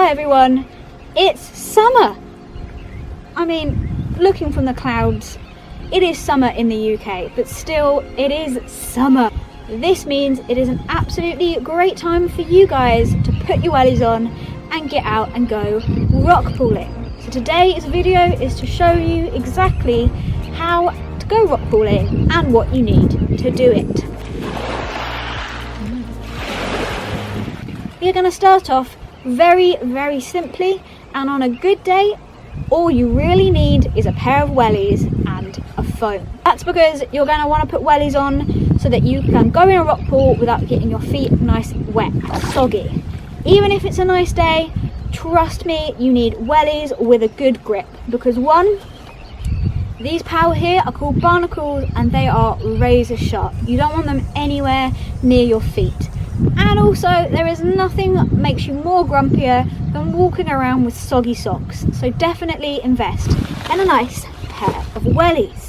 Hi everyone, it's summer. I mean, looking from the clouds, it is summer in the UK, but still it is summer. This means it is an absolutely great time for you guys to put your wellies on and get out and go rock pooling. So today's video is to show you exactly how to go rock pooling and what you need to do it. We're going to start off very simply, and on a good day all you really need is a pair of wellies and a phone. That's because you're going to want to put wellies on so that you can go in a rock pool without getting your feet nice, wet, soggy. Even if it's a nice day, trust me, you need wellies with a good grip, because one, these power here are called barnacles and they are razor sharp. You don't want them anywhere near your feet. And also, there is nothing that makes you more grumpier than walking around with soggy socks. So definitely invest in a nice pair of wellies.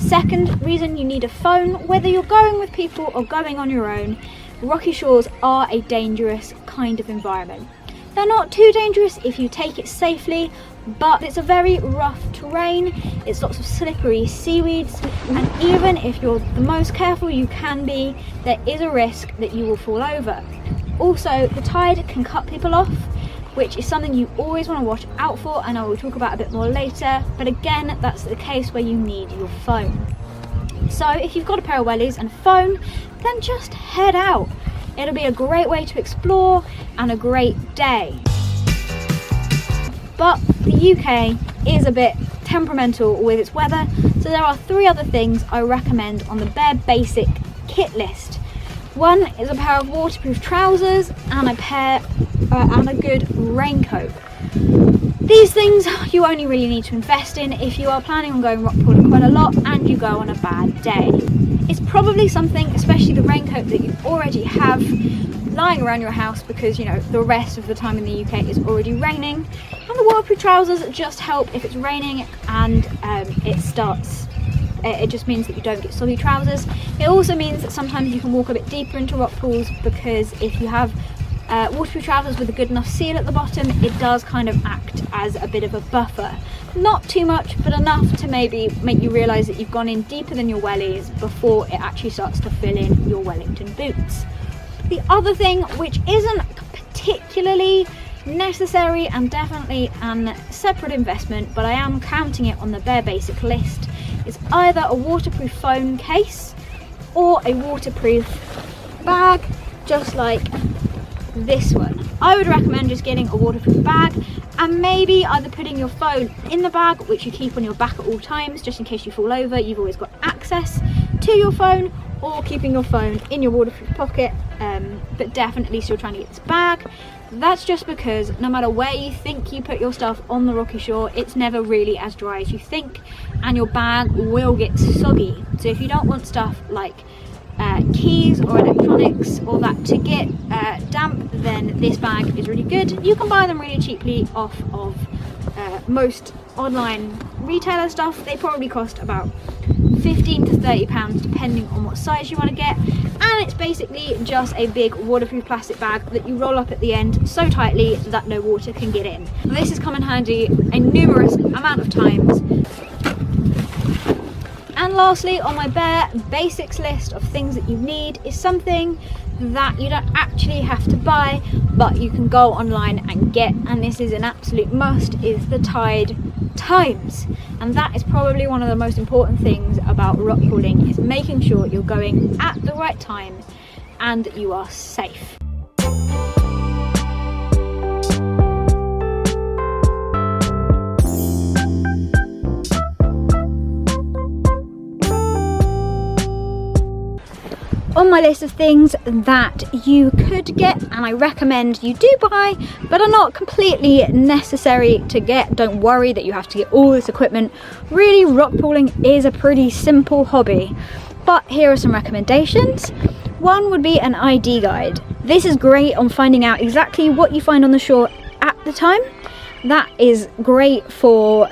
Second reason you need a phone, whether you're going with people or going on your own, rocky shores are a dangerous kind of environment. They're not too dangerous if you take it safely, but it's a very rough terrain, it's lots of slippery seaweeds, and even if you're the most careful you can be, there is a risk that you will fall over. Also, the tide can cut people off, which is something you always want to watch out for, and I will talk about a bit more later, but again, that's the case where you need your phone. So if you've got a pair of wellies and a phone, then just head out. It'll be a great way to explore and a great day. But the UK is a bit temperamental with its weather, so there are three other things I recommend on the bare basic kit list. One is a pair of waterproof trousers and a good raincoat. These things you only really need to invest in if you are planning on going rock pooling quite a lot and you go on a bad day. It's probably something, especially the raincoat, that you already have lying around your house because, you know, the rest of the time in the UK is already raining. And the waterproof trousers just help if it's raining and it just means that you don't get soggy trousers. It also means that sometimes you can walk a bit deeper into rock pools, because if you have waterproof trousers with a good enough seal at the bottom, it does kind of act as a bit of a buffer. Not too much, but enough to maybe make you realise that you've gone in deeper than your wellies before it actually starts to fill in your Wellington boots. The other thing, which isn't particularly necessary and definitely a separate investment, but I am counting it on the bare basic list, is either a waterproof phone case or a waterproof bag, just like this one. I would recommend just getting a waterproof bag and maybe either putting your phone in the bag, which you keep on your back at all times just in case you fall over, you've always got access to your phone, or keeping your phone in your waterproof pocket, but definitely still trying to get this bag. That's just because no matter where you think you put your stuff on the rocky shore, it's never really as dry as you think, and your bag will get soggy. So if you don't want stuff like keys or electronics or that to get damp, then this bag is really good. You can buy them really cheaply off of most online retailer stuff. They probably cost about £15 to £30 depending on what size you want to get, and it's basically just a big waterproof plastic bag that you roll up at the end so tightly that no water can get in. This has come in handy a numerous amount of times. And lastly, on my bare basics list of things that you need is something that you don't actually have to buy, but you can go online and get, and this is an absolute must, is the tide times. And that is probably one of the most important things about rock pooling, is making sure you're going at the right time and you are safe. On my list of things that you could get, and I recommend you do buy, but are not completely necessary to get. Don't worry that you have to get all this equipment. Really, rock pooling is a pretty simple hobby. But here are some recommendations. One would be an ID guide. This is great on finding out exactly what you find on the shore at the time. That is great for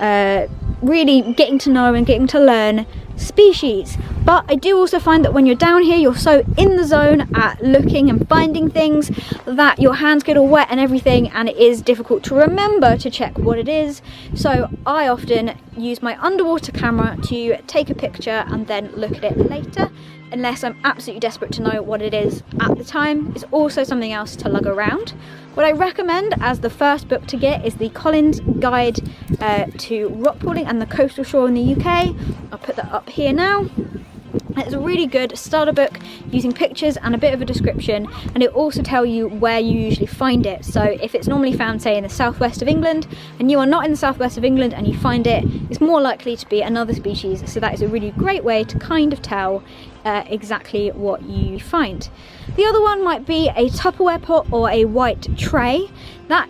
really getting to know and getting to learn species. But I do also find that when you're down here, you're so in the zone at looking and finding things that your hands get all wet and everything, and it is difficult to remember to check what it is. So I often use my underwater camera to take a picture and then look at it later, unless I'm absolutely desperate to know what it is at the time. It's also something else to lug around. What I recommend as the first book to get is the Collins Guide to Rockpooling and the Coastal Shore in the UK. I'll put that up here now. It's a really good starter book using pictures and a bit of a description, and it also tells you where you usually find it. So if it's normally found, say, in the southwest of England, and you are not in the southwest of England and you find it, it's more likely to be another species. So that is a really great way to kind of tell exactly what you find. The other one might be a Tupperware pot or a white tray. That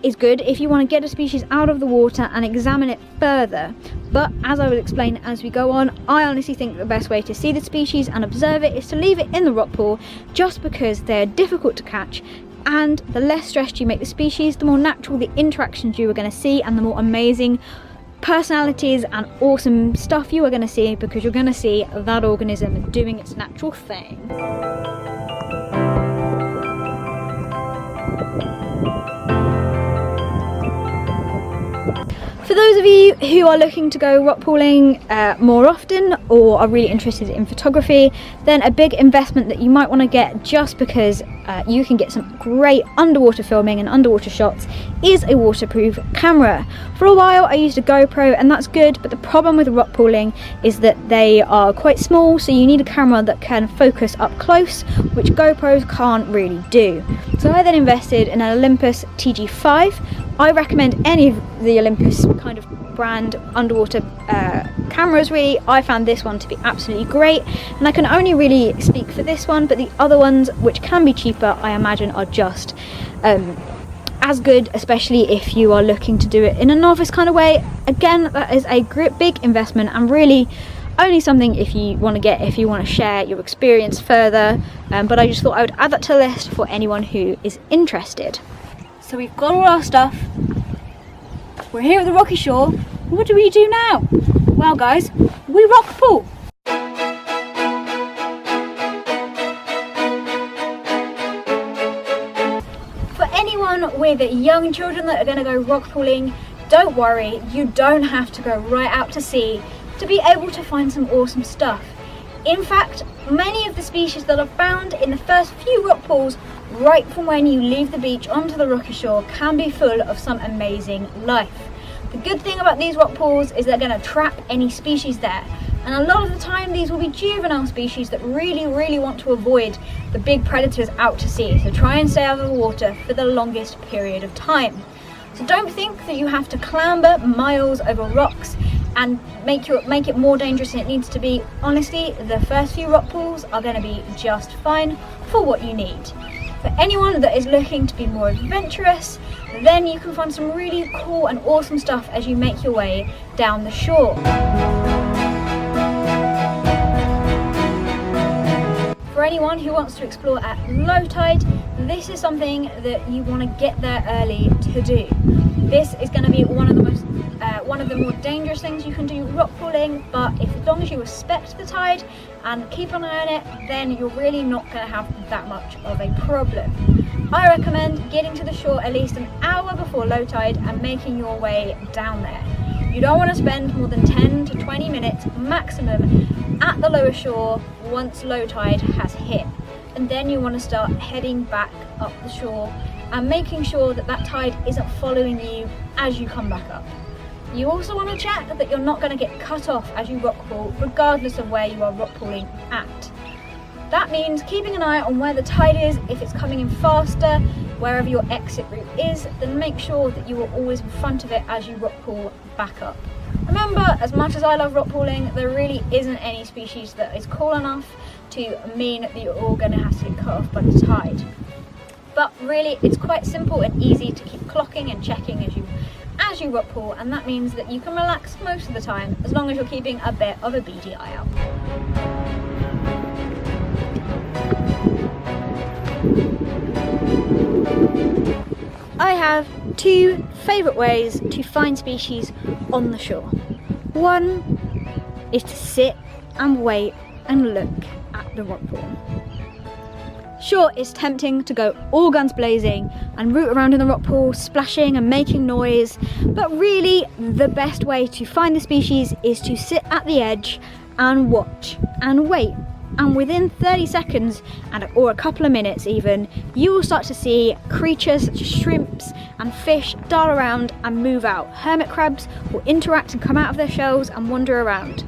is good if you want to get a species out of the water and examine it further. But as I will explain as we go on, I honestly think the best way to see the species and observe it is to leave it in the rock pool, just because they're difficult to catch, and the less stressed you make the species, the more natural the interactions you are going to see, and the more amazing personalities and awesome stuff you are going to see, because you're going to see that organism doing its natural thing. For those of you who are looking to go rock pooling more often, or are really interested in photography, then a big investment that you might want to get, just because you can get some great underwater filming and underwater shots, is a waterproof camera. For a while I used a GoPro, and that's good, but the problem with rock pooling is that they are quite small, so you need a camera that can focus up close, which GoPros can't really do. So I then invested in an Olympus TG5. I recommend any of the Olympus kind of brand underwater cameras really. I found this one to be absolutely great, and I can only really speak for this one, but the other ones, which can be cheaper, I imagine are just as good, especially if you are looking to do it in a novice kind of way. Again, that is a big investment, and really only something if you want to share your experience further, but I just thought I would add that to the list for anyone who is interested. So we've got all our stuff, we're here at the rocky shore. What do we do now? Well guys, we rock pool. For anyone with young children that are going to go rock pooling, don't worry, you don't have to go right out to sea to be able to find some awesome stuff. In fact, many of the species that are found in the first few rock pools right from when you leave the beach onto the rocky shore can be full of some amazing life. The good thing about these rock pools is they're going to trap any species there, and a lot of the time these will be juvenile species that really want to avoid the big predators out to sea, so try and stay out of the water for the longest period of time. So don't think that you have to clamber miles over rocks and make it more dangerous than it needs to be. Honestly, the first few rock pools are going to be just fine for what you need. For anyone that is looking to be more adventurous, then you can find some really cool and awesome stuff as you make your way down the shore. For anyone who wants to explore at low tide, this is something that you want to get there early to do. This is going to be one of the more dangerous things you can do rock pooling, but as long as you respect the tide and keep an eye on it, then you're really not going to have that much of a problem. I recommend getting to the shore at least an hour before low tide and making your way down there. You don't want to spend more than 10 to 20 minutes maximum at the lower shore once low tide has hit, and then you want to start heading back up the shore and making sure that that tide isn't following you as you come back up. You also want to check that you're not going to get cut off as you rock pool, regardless of where you are rock pooling at. That means keeping an eye on where the tide is. If it's coming in faster, wherever your exit route is, then make sure that you are always in front of it as you rock pool back up. Remember, as much as I love rock pooling, there really isn't any species that is cool enough to mean that you're all going to have to get cut off by the tide. But really, it's quite simple and easy to keep clocking and checking as you rock pool, and that means that you can relax most of the time, as long as you're keeping a bit of a beady eye out. I have two favourite ways to find species on the shore. One is to sit and wait and look at the rock pool. Sure, it's tempting to go all guns blazing and root around in the rock pool, splashing and making noise, but really the best way to find the species is to sit at the edge and watch and wait. And within 30 seconds, or a couple of minutes even, you will start to see creatures such as shrimps and fish dart around and move out. Hermit crabs will interact and come out of their shells and wander around.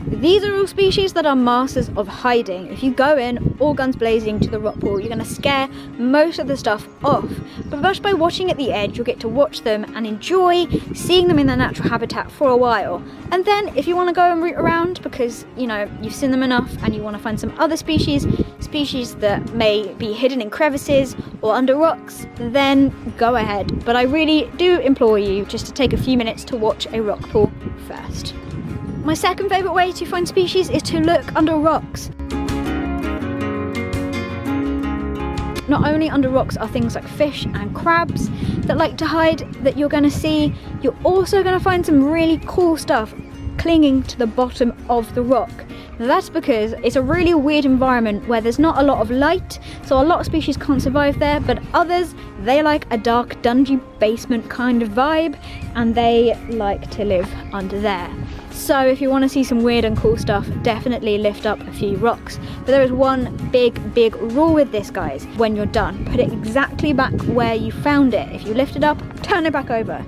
These are all species that are masters of hiding. If you go in all guns blazing to the rock pool, you're going to scare most of the stuff off. But just by watching at the edge, you'll get to watch them and enjoy seeing them in their natural habitat for a while. And then if you want to go and root around because, you know, you've seen them enough and you want to find some other species that may be hidden in crevices or under rocks, then go ahead. But I really do implore you just to take a few minutes to watch a rock pool first. My second favourite way to find species is to look under rocks. Not only under rocks are things like fish and crabs that like to hide that you're going to see, you're also going to find some really cool stuff clinging to the bottom of the rock. Now that's because it's a really weird environment where there's not a lot of light, so a lot of species can't survive there, but others, they like a dark, dungy basement kind of vibe, and they like to live under there. So if you want to see some weird and cool stuff, definitely lift up a few rocks. But there is one big rule with this, guys. When you're done, put it exactly back where you found it. If you lift it up, turn it back over.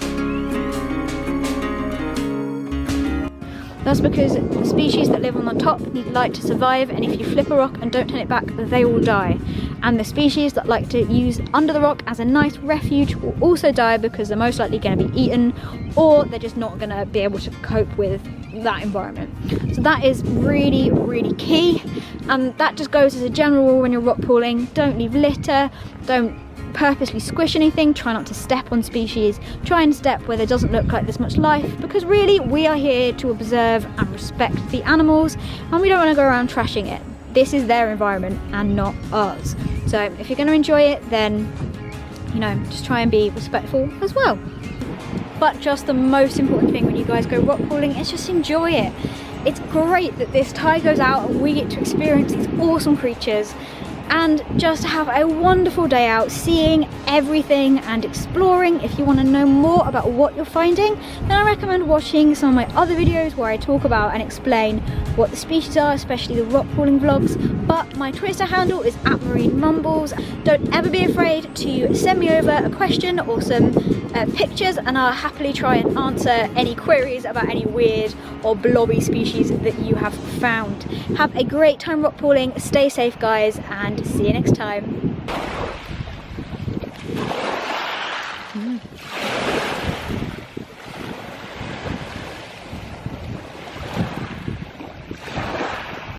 That's because the species that live on the top need light to survive, and if you flip a rock and don't turn it back, they will die. And the species that like to use under the rock as a nice refuge will also die because they're most likely going to be eaten, or they're just not going to be able to cope with that environment. So that is really key, and that just goes as a general rule when you're rock pooling. Don't leave litter, don't purposely squish anything, try not to step on species, try and step where there doesn't look like there's much life, because really we are here to observe and respect the animals, and we don't want to go around trashing it. This is their environment and not ours. So if you're going to enjoy it, then, you know, just try and be respectful as well. But just the most important thing when you guys go rock pooling is just enjoy it. It's great that this tide goes out and we get to experience these awesome creatures and just have a wonderful day out seeing everything and exploring. If you want to know more about what you're finding, then I recommend watching some of my other videos where I talk about and explain what the species are, especially the rock pooling vlogs. But my Twitter handle is @MarineMumbles. Don't ever be afraid to send me over a question or some pictures, and I'll happily try and answer any queries about any weird or blobby species that you have found. Have a great time rock pooling, stay safe guys, and see you next time.